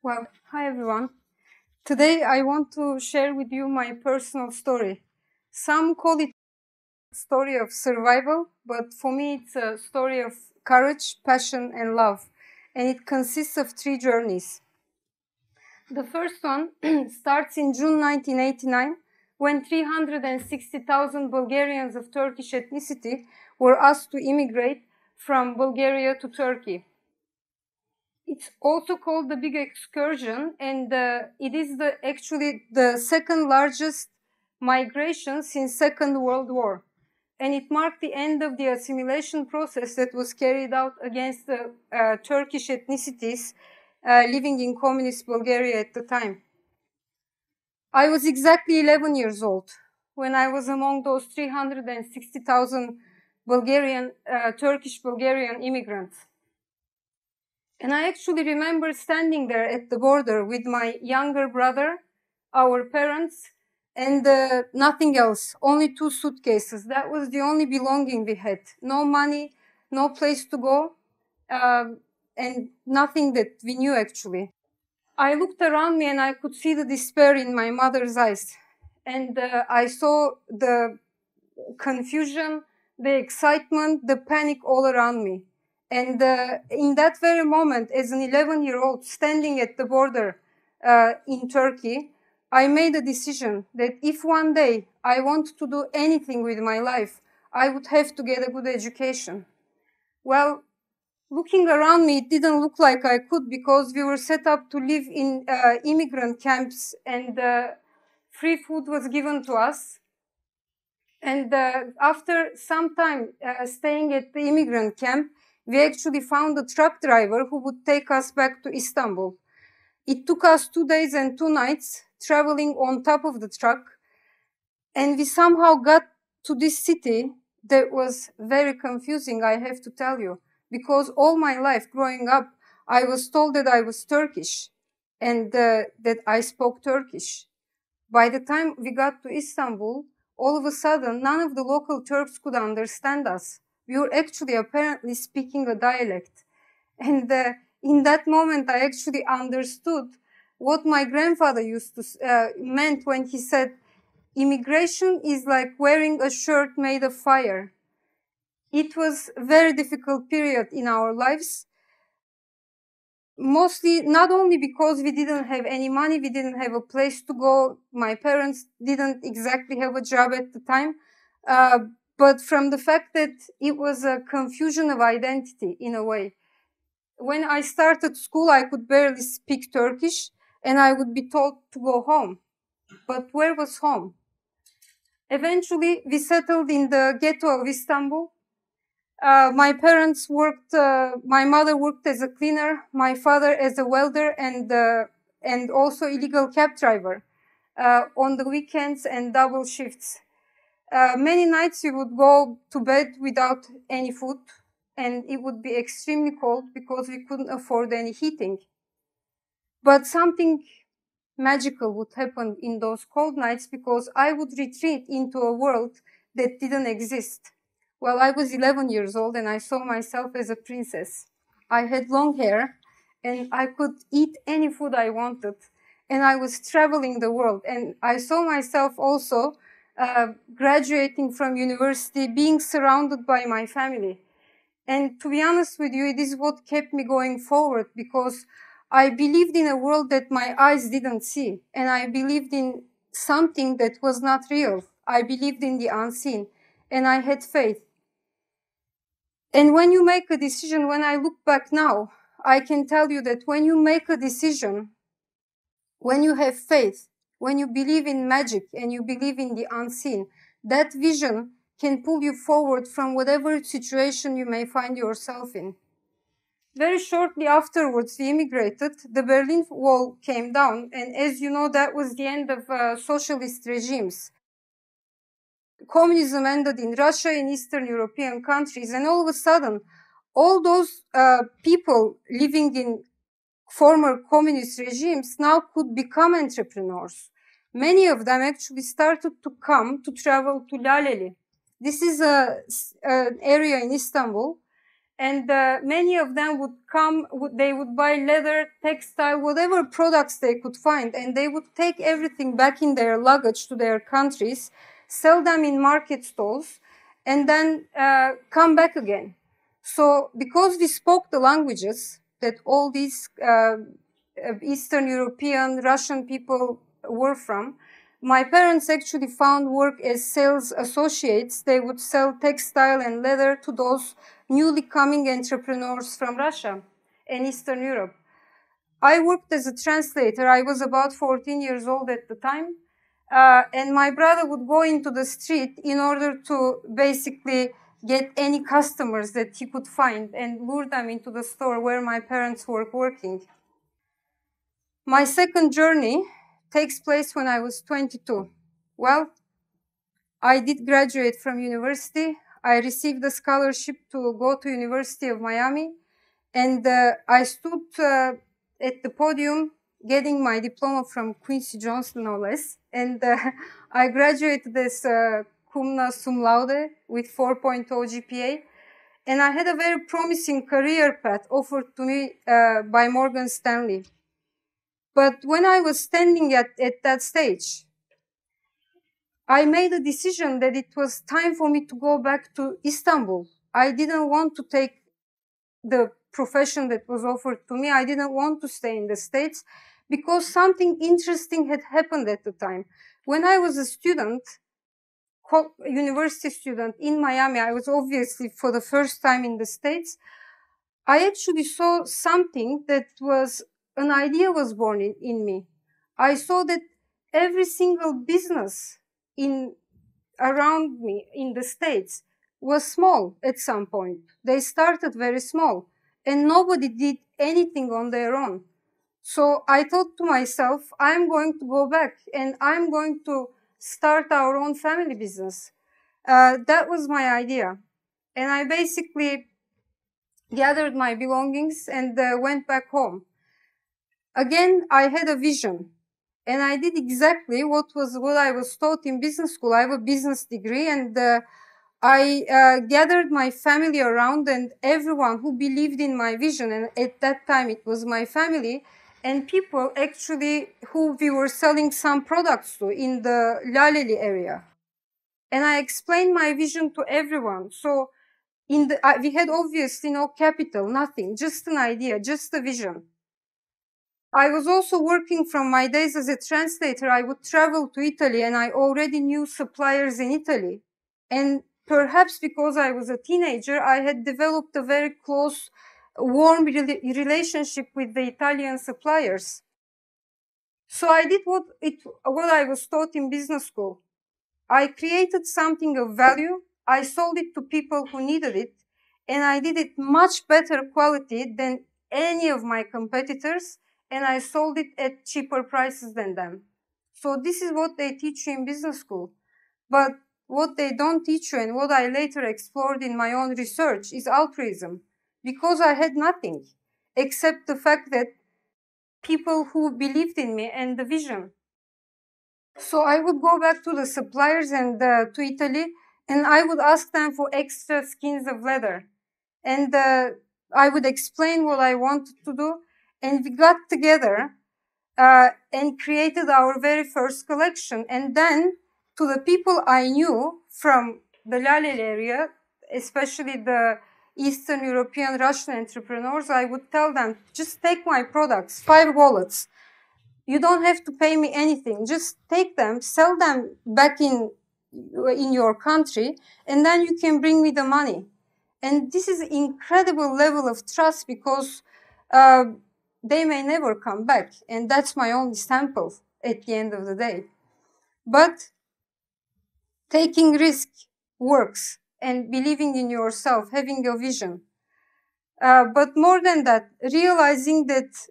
Well, hi everyone. Today I want to share with you my personal story. Some call it a story of survival, but for me it's a story of courage, passion and love. And it consists of 3 journeys. The first one starts in June 1989 when 360,000 Bulgarians of Turkish ethnicity were asked to immigrate from Bulgaria to Turkey. It's also called the Big Excursion, and it is actually the second largest migration since Second World War. And it marked the end of the assimilation process that was carried out against the Turkish ethnicities living in communist Bulgaria at the time. I was exactly 11 years old when I was among those 360,000 Turkish Bulgarian immigrants. And I actually remember standing there at the border with my younger brother, our parents, and nothing else, only 2 suitcases. That was the only belonging we had. No money, no place to go, and nothing that we knew actually. I looked around me and I could see the despair in my mother's eyes. And I saw the confusion, the excitement, the panic all around me. And in that very moment, as an 11-year-old standing at the border in Turkey, I made a decision that if one day I want to do anything with my life, I would have to get a good education. Well, looking around me, it didn't look like I could because we were set up to live in immigrant camps and free food was given to us. And after some time staying at the immigrant camp, we actually found a truck driver who would take us back to Istanbul. It took us 2 days and 2 nights traveling on top of the truck. And we somehow got to this city that was very confusing, I have to tell you. Because all my life growing up, I was told that I was Turkish and that I spoke Turkish. By the time we got to Istanbul, all of a sudden, none of the local Turks could understand us. We were actually apparently speaking a dialect. And in that moment, I actually understood what my grandfather used to meant when he said, immigration is like wearing a shirt made of fire. It was a very difficult period in our lives. Mostly, not only because we didn't have any money, we didn't have a place to go. My parents didn't exactly have a job at the time, but from the fact that it was a confusion of identity in a way. When I started school, I could barely speak Turkish and I would be told to go home. But where was home? Eventually, we settled in the ghetto of Istanbul. My parents worked, my mother worked as a cleaner, my father as a welder and also illegal cab driver on the weekends and double shifts. Many nights we would go to bed without any food and it would be extremely cold because we couldn't afford any heating. But something magical would happen in those cold nights because I would retreat into a world that didn't exist. Well, I was 11 years old and I saw myself as a princess. I had long hair and I could eat any food I wanted. And I was traveling the world. And I saw myself also graduating from university, being surrounded by my family. And to be honest with you, it is what kept me going forward because I believed in a world that my eyes didn't see. And I believed in something that was not real. I believed in the unseen. And I had faith. And when you make a decision, when I look back now, I can tell you that when you make a decision, when you have faith, when you believe in magic and you believe in the unseen, that vision can pull you forward from whatever situation you may find yourself in. Very shortly afterwards, we immigrated. The Berlin Wall came down, and as you know, that was the end of socialist regimes. Communism ended in Russia, in Eastern European countries, and all of a sudden, all those people living in former communist regimes now could become entrepreneurs. Many of them actually started to come to travel to Laleli. This is an area in Istanbul, And many of them would come, they would buy leather, textile, whatever products they could find, and they would take everything back in their luggage to their countries, sell them in market stalls, and then come back again. So because we spoke the languages that all these Eastern European, Russian people were from, my parents actually found work as sales associates. They would sell textile and leather to those newly coming entrepreneurs from Russia and Eastern Europe. I worked as a translator. I was about 14 years old at the time. And my brother would go into the street in order to basically get any customers that he could find and lure them into the store where my parents were working. My second journey takes place when I was 22. Well, I did graduate from university. I received a scholarship to go to University of Miami, and I stood at the podium getting my diploma from Quincy Jones, no less, and I graduated as cum laude with 4.0 GPA, and I had a very promising career path offered to me by Morgan Stanley. But when I was standing at that stage, I made a decision that it was time for me to go back to Istanbul. I didn't want to take the profession that was offered to me. I didn't want to stay in the States because something interesting had happened at the time. When I was a student, university student in Miami, I was obviously for the first time in the States, I actually saw something that was, an idea was born in me. I saw that every single business around me in the States was small at some point. They started very small and nobody did anything on their own. So I thought to myself, I'm going to go back and I'm going to start our own family business. That was my idea. And I basically gathered my belongings and went back home. Again, I had a vision. And I did exactly what I was taught in business school. I have a business degree, and I gathered my family around and everyone who believed in my vision. And at that time, it was my family and people actually who we were selling some products to in the Laleli area. And I explained my vision to everyone. So we had obviously no capital, nothing, just an idea, just a vision. I was also working from my days as a translator. I would travel to Italy and I already knew suppliers in Italy. And perhaps because I was a teenager, I had developed a very close, warm relationship with the Italian suppliers. So I did what I was taught in business school. I created something of value. I sold it to people who needed it. And I did it much better quality than any of my competitors. And I sold it at cheaper prices than them. So this is what they teach you in business school. But what they don't teach you and what I later explored in my own research is altruism. Because I had nothing except the fact that people who believed in me and the vision. So I would go back to the suppliers and to Italy and I would ask them for extra skins of leather. And I would explain what I wanted to do. And we got together and created our very first collection. And then to the people I knew from the Lalel area, especially the Eastern European Russian entrepreneurs, I would tell them, just take my products, 5 wallets. You don't have to pay me anything. Just take them, sell them back in your country, and then you can bring me the money. And this is an incredible level of trust because they may never come back. And that's my only sample at the end of the day. But taking risk works and believing in yourself, having a vision. But more than that, realizing that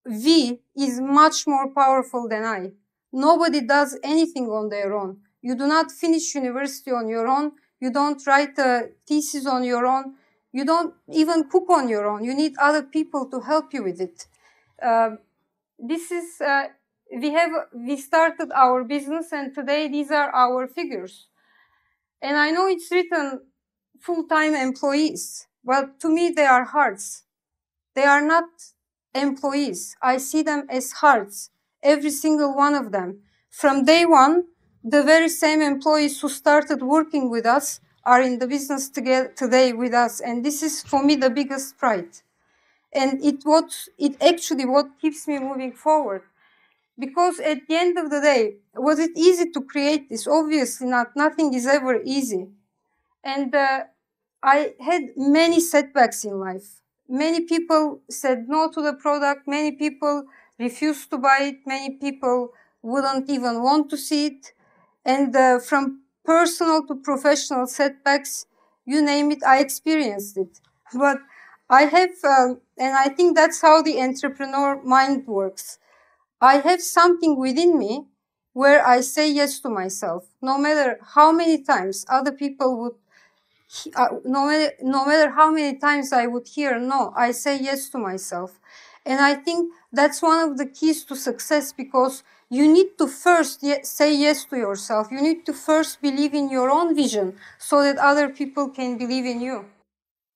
we is much more powerful than I. Nobody does anything on their own. You do not finish university on your own. You don't write a thesis on your own. You don't even cook on your own. You need other people to help you with it. We started our business and today these are our figures. And I know it's written full-time employees. But to me, they are hearts. They are not employees. I see them as hearts, every single one of them. From day one, the very same employees who started working with us are in the business today with us. And this is, for me, the biggest pride. And it actually what keeps me moving forward. Because at the end of the day, was it easy to create this? Obviously not. Nothing is ever easy. And I had many setbacks in life. Many people said no to the product. Many people refused to buy it. Many people wouldn't even want to see it. And from personal to professional setbacks, you name it, I experienced it. But I have, and I think that's how the entrepreneur mind works. I have something within me where I say yes to myself, no matter how many times other people would no matter how many times I would hear no, I say yes to myself. And I think that's one of the keys to success, because you need to first say yes to yourself. You need to first believe in your own vision so that other people can believe in you.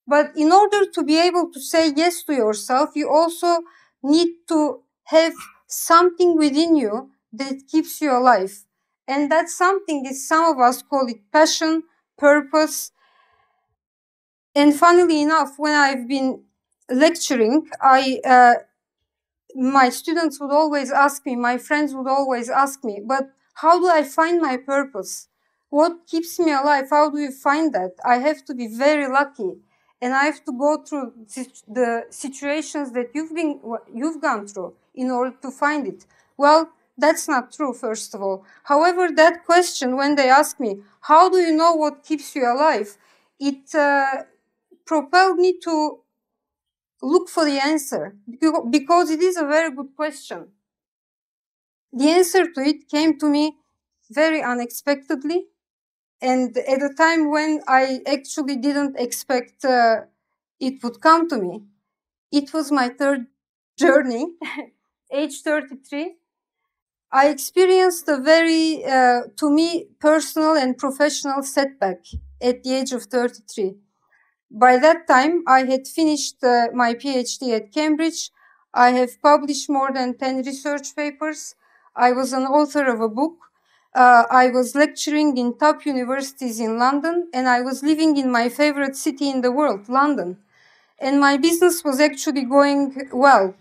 But in order to be able to say yes to yourself, you also need to have something within you that keeps you alive. And that something is, some of us call it passion, purpose. And funnily enough, when I've been lecturing, my students would always ask me, my friends would always ask me, but how do I find my purpose? What keeps me alive? How do you find that? I have to be very lucky, and I have to go through the situations that you've gone through in order to find it. Well, that's not true, first of all. However, that question, when they ask me, how do you know what keeps you alive? It propelled me to look for the answer, because it is a very good question. The answer to it came to me very unexpectedly, and at a time when I actually didn't expect it would come to me. It was my third journey, age 33. I experienced a very, to me, personal and professional setback at the age of 33. By that time, I had finished my PhD at Cambridge. I have published more than 10 research papers. I was an author of a book. I was lecturing in top universities in London, and I was living in my favorite city in the world, London. And my business was actually going well.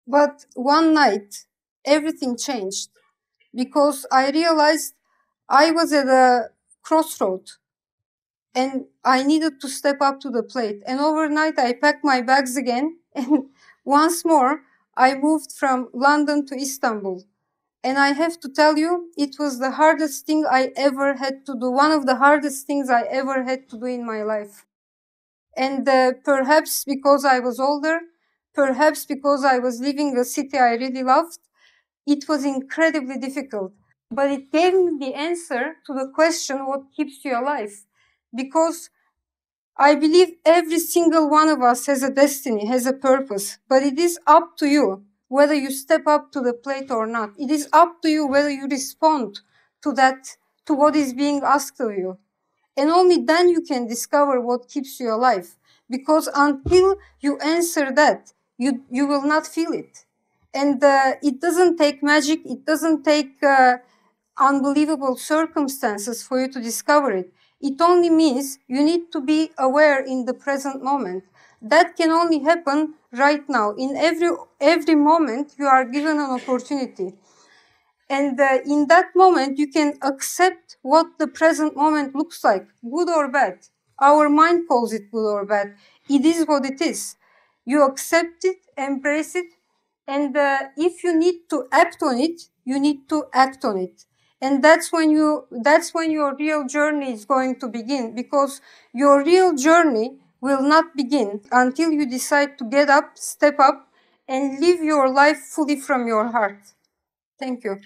But one night, everything changed, because I realized I was at a crossroad, and I needed to step up to the plate. And overnight, I packed my bags again. And once more, I moved from London to Istanbul. And I have to tell you, it was the hardest thing I ever had to do. One of the hardest things I ever had to do in my life. And perhaps because I was older, perhaps because I was leaving a city I really loved, it was incredibly difficult. But it gave me the answer to the question, what keeps you alive? Because I believe every single one of us has a destiny, has a purpose, but it is up to you whether you step up to the plate or not. It is up to you whether you respond to that, to what is being asked of you. And only then you can discover what keeps you alive. Because until you answer that, you will not feel it. And it doesn't take magic, it doesn't take unbelievable circumstances for you to discover it. It only means you need to be aware in the present moment. That can only happen right now. In every moment, you are given an opportunity. And in that moment, you can accept what the present moment looks like, good or bad. Our mind calls it good or bad. It is what it is. You accept it, embrace it, and if you need to act on it, you need to act on it. And that's when your real journey is going to begin, because your real journey will not begin until you decide to get up, step up, and live your life fully from your heart. Thank you.